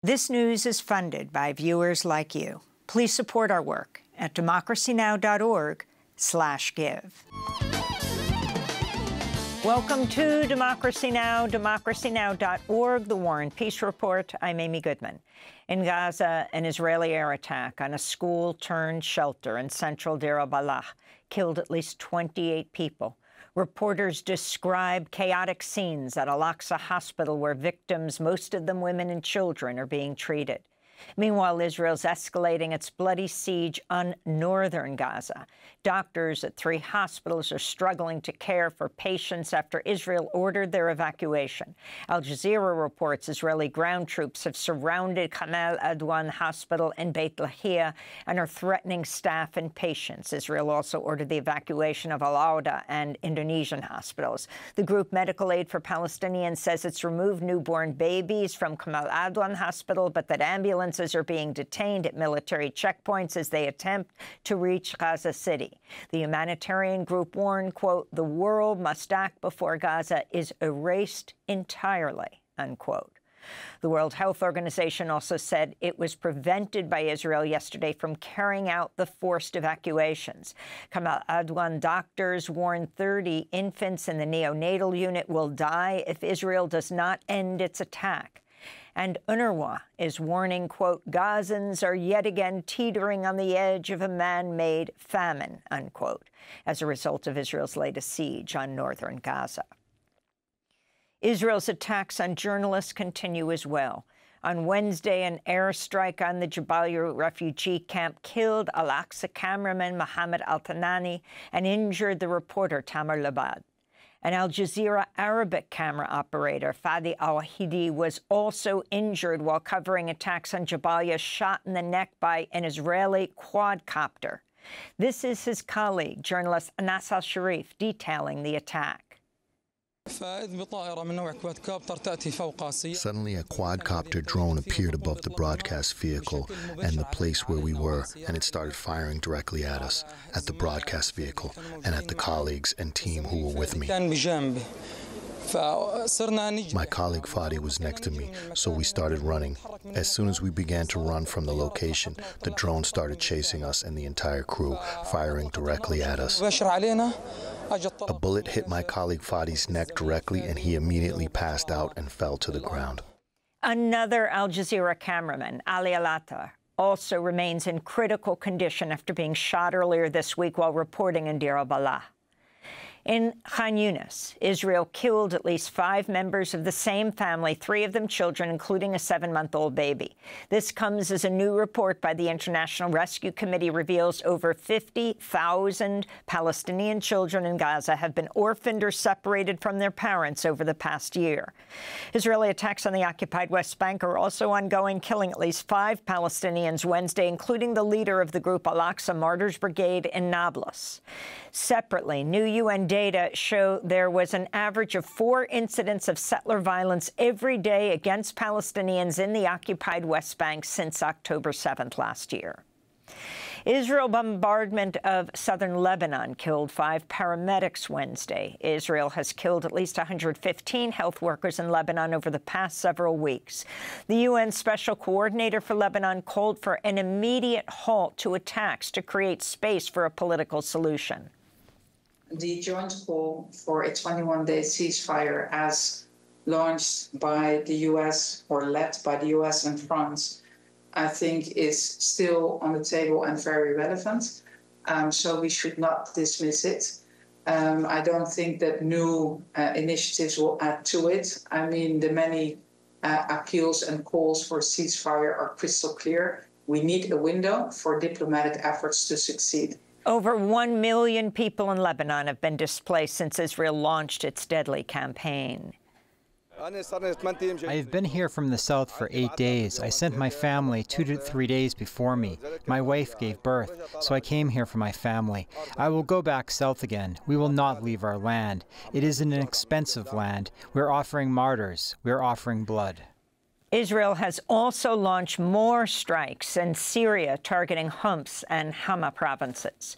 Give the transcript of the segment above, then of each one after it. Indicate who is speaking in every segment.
Speaker 1: This news is funded by viewers like you. Please support our work at democracynow.org/give. Welcome to Democracy Now!, democracynow.org, the War and Peace Report. I'm Amy Goodman. In Gaza, an Israeli air attack on a school-turned-shelter in central Deir al-Balah killed at least 28 people. Reporters describe chaotic scenes at Al-Aqsa Hospital where victims, most of them women and children, are being treated. Meanwhile, Israel's escalating its bloody siege on northern Gaza. Doctors at 3 hospitals are struggling to care for patients after Israel ordered their evacuation. Al Jazeera reports Israeli ground troops have surrounded Kamal Adwan Hospital in Beit Lahia and are threatening staff and patients. Israel also ordered the evacuation of Al-Auda and Indonesian hospitals. The group Medical Aid for Palestinians says it's removed newborn babies from Kamal Adwan Hospital, but that ambulances are being detained at military checkpoints as they attempt to reach Gaza City. The humanitarian group warned, quote, "The world must act before Gaza is erased entirely," unquote. The World Health Organization also said it was prevented by Israel yesterday from carrying out the forced evacuations. Kamal Adwan doctors warned 30 infants in the neonatal unit will die if Israel does not end its attack. And UNRWA is warning, quote, "Gazans are yet again teetering on the edge of a man-made famine," unquote, as a result of Israel's latest siege on northern Gaza. Israel's attacks on journalists continue as well. On Wednesday, an airstrike on the Jabalia refugee camp killed Al-Aqsa cameraman Mohammed Al-Thanani and injured the reporter Tamar Labad. An Al Jazeera Arabic camera operator, Fadi Al-Wahidi, was also injured while covering attacks on Jabalia, shot in the neck by an Israeli quadcopter. This is his colleague, journalist Anas Al-Sharif, detailing the attack.
Speaker 2: Suddenly, a quadcopter drone appeared above the broadcast vehicle and the place where we were, and it started firing directly at us, at the broadcast vehicle, and at the colleagues and team who were with me. My colleague Fadi was next to me, so we started running. As soon as we began to run from the location, the drone started chasing us and the entire crew, firing directly at us. A bullet hit my colleague Fadi's neck directly, and he immediately passed out and fell to the ground.
Speaker 1: Another Al Jazeera cameraman, Ali Al-Attar, also remains in critical condition after being shot earlier this week while reporting in Deir al-Balah. In Khan Yunis, Israel killed at least 5 members of the same family, 3 of them children, including a 7-month-old baby. This comes as a new report by the International Rescue Committee reveals over 50,000 Palestinian children in Gaza have been orphaned or separated from their parents over the past year. Israeli attacks on the occupied West Bank are also ongoing, killing at least 5 Palestinians Wednesday, including the leader of the group Al-Aqsa Martyrs Brigade in Nablus. Separately, new UN data show there was an average of 4 incidents of settler violence every day against Palestinians in the occupied West Bank since October 7th last year. Israel bombardment of southern Lebanon killed 5 paramedics Wednesday. Israel has killed at least 115 health workers in Lebanon over the past several weeks. The UN Special Coordinator for Lebanon called for an immediate halt to attacks to create space for a political solution.
Speaker 3: The joint call for a 21-day ceasefire as launched by the U.S. or led by the U.S. and France, I think is still on the table and very relevant. So we should not dismiss it. I don't think that new initiatives will add to it. I mean, the many appeals and calls for ceasefire are crystal clear. We need a window for diplomatic efforts to succeed.
Speaker 1: Over 1 million people in Lebanon have been displaced since Israel launched its deadly campaign.
Speaker 4: I have been here from the south for 8 days. I sent my family 2 to 3 days before me. My wife gave birth, so I came here for my family. I will go back south again. We will not leave our land. It is an expensive land. We're offering martyrs. We're offering blood.
Speaker 1: Israel has also launched more strikes in Syria targeting Homs and Hama provinces.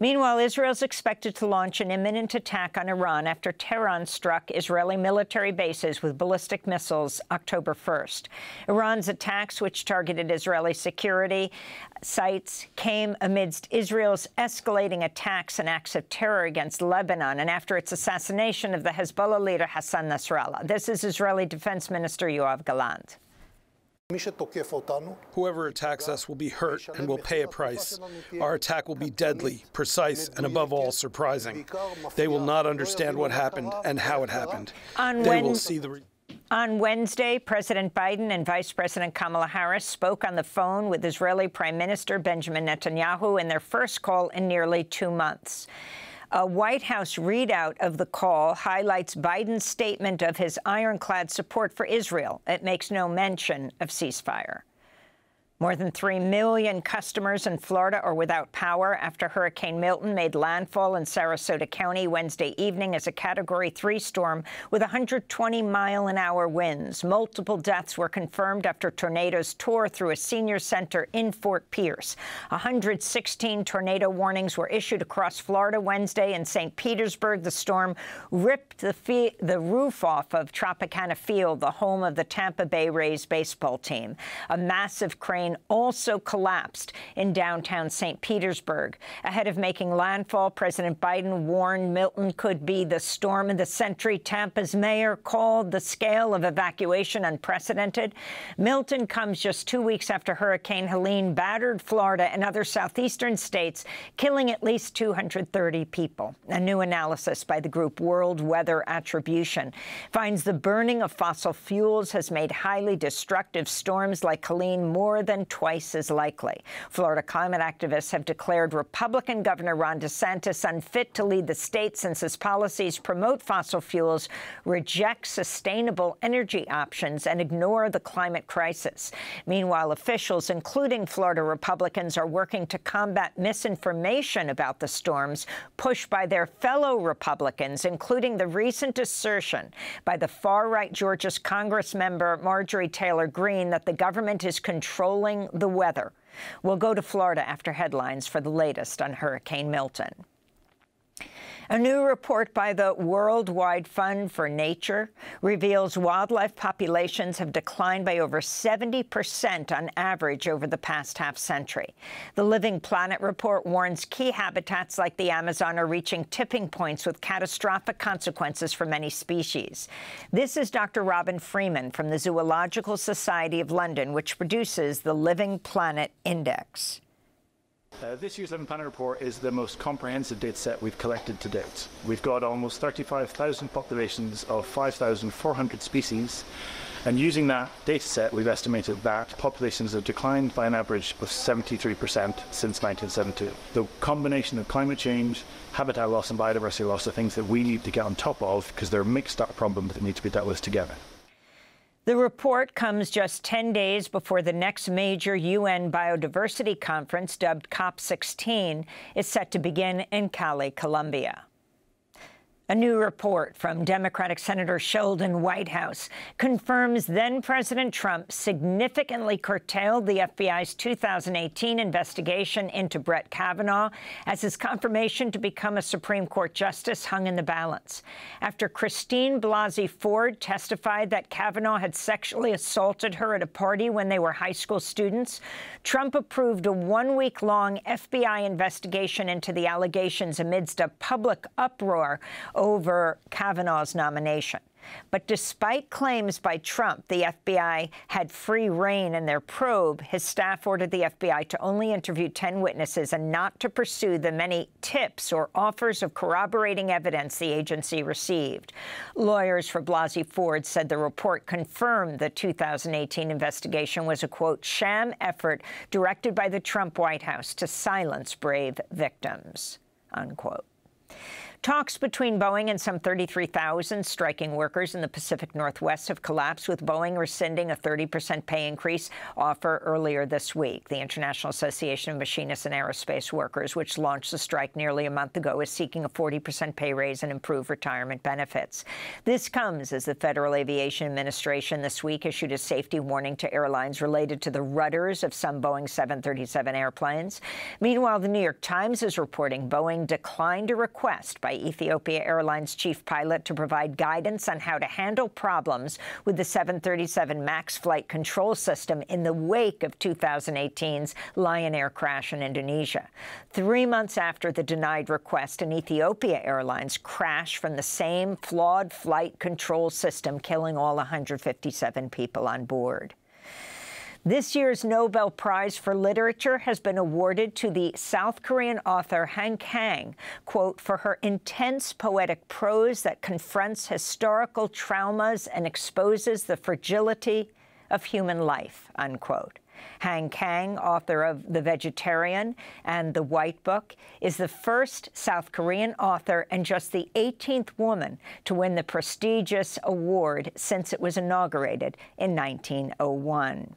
Speaker 1: Meanwhile, Israel is expected to launch an imminent attack on Iran after Tehran struck Israeli military bases with ballistic missiles October 1st. Iran's attacks, which targeted Israeli security sites, came amidst Israel's escalating attacks and acts of terror against Lebanon and after its assassination of the Hezbollah leader Hassan Nasrallah. This is Israeli Defense Minister Yoav Gallant.
Speaker 5: Whoever attacks us will be hurt and will pay a price. Our attack will be deadly, precise, and above all, surprising. They will not understand what happened and how it happened. They will see the...
Speaker 1: On Wednesday, President Biden and Vice President Kamala Harris spoke on the phone with Israeli Prime Minister Benjamin Netanyahu in their first call in nearly 2 months. A White House readout of the call highlights Biden's statement of his ironclad support for Israel. It makes no mention of ceasefire. More than 3 million customers in Florida are without power after Hurricane Milton made landfall in Sarasota County Wednesday evening as a Category 3 storm with 120-mile-an-hour winds. Multiple deaths were confirmed after tornadoes tore through a senior center in Fort Pierce. 116 tornado warnings were issued across Florida Wednesday. In St. Petersburg, the storm ripped the roof off of Tropicana Field, the home of the Tampa Bay Rays baseball team. A massive crane also collapsed in downtown St. Petersburg. Ahead of making landfall, President Biden warned Milton could be the storm of the century. Tampa's mayor called the scale of evacuation unprecedented. Milton comes just 2 weeks after Hurricane Helene battered Florida and other southeastern states, killing at least 230 people. A new analysis by the group World Weather Attribution finds the burning of fossil fuels has made highly destructive storms like Helene more than twice as likely. Florida climate activists have declared Republican Governor Ron DeSantis unfit to lead the state since his policies promote fossil fuels, reject sustainable energy options, and ignore the climate crisis. Meanwhile, officials, including Florida Republicans, are working to combat misinformation about the storms pushed by their fellow Republicans, including the recent assertion by the far-right Georgia's Congress member Marjorie Taylor Greene that the government is controlling the weather. We'll go to Florida after headlines for the latest on Hurricane Milton. A new report by the Worldwide Fund for Nature reveals wildlife populations have declined by over 70% on average over the past half-century. The Living Planet report warns key habitats like the Amazon are reaching tipping points with catastrophic consequences for many species. This is Dr. Robin Freeman from the Zoological Society of London, which produces the Living Planet Index.
Speaker 6: This year's Living Planet report is the most comprehensive data set we've collected to date. We've got almost 35,000 populations of 5,400 species, and using that data set, we've estimated that populations have declined by an average of 73% since 1972. The combination of climate change, habitat loss and biodiversity loss are things that we need to get on top of because they're mixed-up problems that need to be dealt with together.
Speaker 1: The report comes just 10 days before the next major UN biodiversity conference, dubbed COP16, is set to begin in Cali, Colombia. A new report from Democratic Senator Sheldon Whitehouse confirms then-President Trump significantly curtailed the FBI's 2018 investigation into Brett Kavanaugh as his confirmation to become a Supreme Court justice hung in the balance. After Christine Blasey Ford testified that Kavanaugh had sexually assaulted her at a party when they were high school students, Trump approved a 1-week-long FBI investigation into the allegations amidst a public uproar over Kavanaugh's nomination. But despite claims by Trump the FBI had free rein in their probe, his staff ordered the FBI to only interview 10 witnesses and not to pursue the many tips or offers of corroborating evidence the agency received. Lawyers for Blasey Ford said the report confirmed the 2018 investigation was a, quote, sham effort directed by the Trump White House to silence brave victims, unquote. Talks between Boeing and some 33,000 striking workers in the Pacific Northwest have collapsed, with Boeing rescinding a 30% pay increase offer earlier this week. The International Association of Machinists and Aerospace Workers, which launched the strike nearly a month ago, is seeking a 40% pay raise and improved retirement benefits. This comes as the Federal Aviation Administration this week issued a safety warning to airlines related to the rudders of some Boeing 737 airplanes. Meanwhile, the New York Times is reporting Boeing declined a request by Ethiopia Airlines chief pilot to provide guidance on how to handle problems with the 737 MAX flight control system in the wake of 2018's Lion Air crash in Indonesia. 3 months after the denied request, an Ethiopia Airlines crash from the same flawed flight control system, killing all 157 people on board. This year's Nobel Prize for Literature has been awarded to the South Korean author Han Kang, quote, for her intense poetic prose that confronts historical traumas and exposes the fragility of human life, unquote. Han Kang, author of The Vegetarian and The White Book, is the first South Korean author and just the 18th woman to win the prestigious award since it was inaugurated in 1901.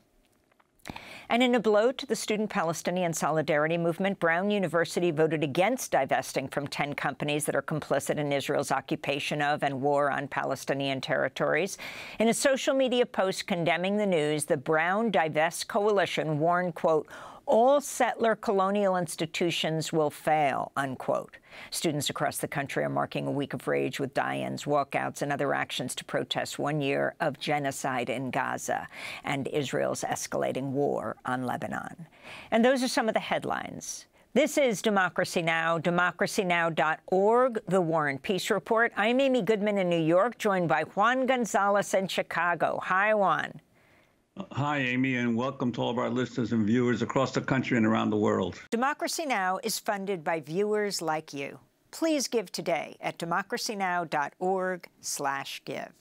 Speaker 1: And in a blow to the student Palestinian solidarity movement, Brown University voted against divesting from 10 companies that are complicit in Israel's occupation of and war on Palestinian territories. In a social media post condemning the news, the Brown Divest Coalition warned, quote, all settler colonial institutions will fail, unquote. Students across the country are marking a week of rage with die-ins, walkouts, and other actions to protest 1 year of genocide in Gaza and Israel's escalating war on Lebanon. And those are some of the headlines. This is Democracy Now!, democracynow.org, The War and Peace Report. I'm Amy Goodman in New York, joined by Juan Gonzalez in Chicago. Hi, Juan.
Speaker 7: Hi, Amy, and welcome to all of our listeners and viewers across the country and around the world.
Speaker 1: Democracy Now! Is funded by viewers like you. Please give today at democracynow.org/give.